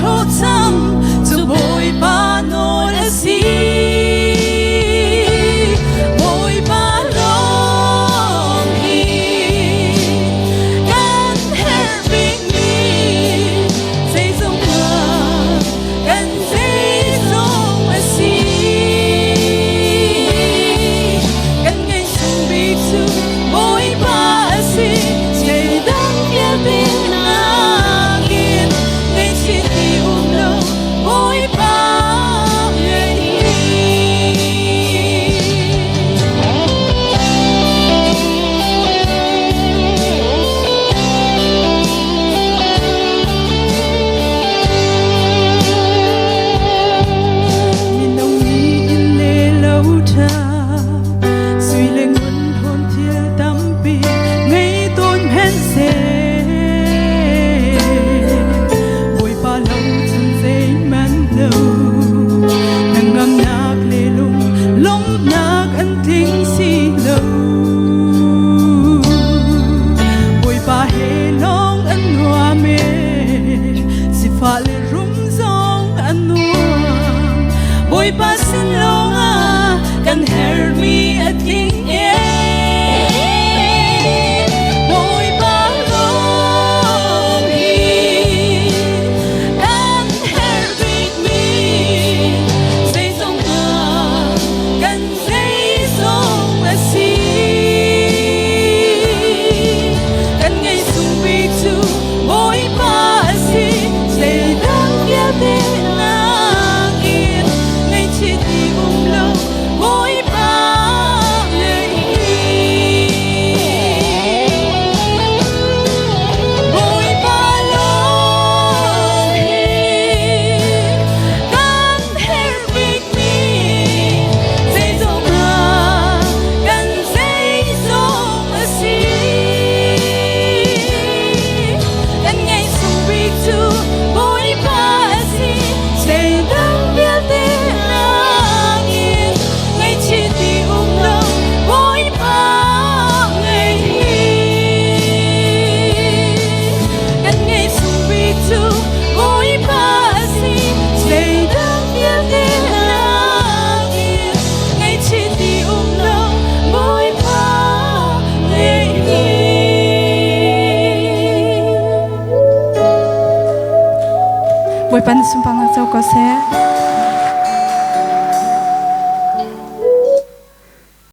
hô thăm dù bồi ba nỗi là gì bồi ba lòng hi can her bring me dây dòng ngờ cần dây dòng là gì cần ngày xuân bị thương bồi ba gì trời đang kia bên bồi ba xin lòng à can hear me a king bồi ba lòng hi can hear me dây dòng à cần dây dòng là gì cần ngày xuân bị tu bồi ba gì dây đang kia bên bồi ban sumpang nak châu có xe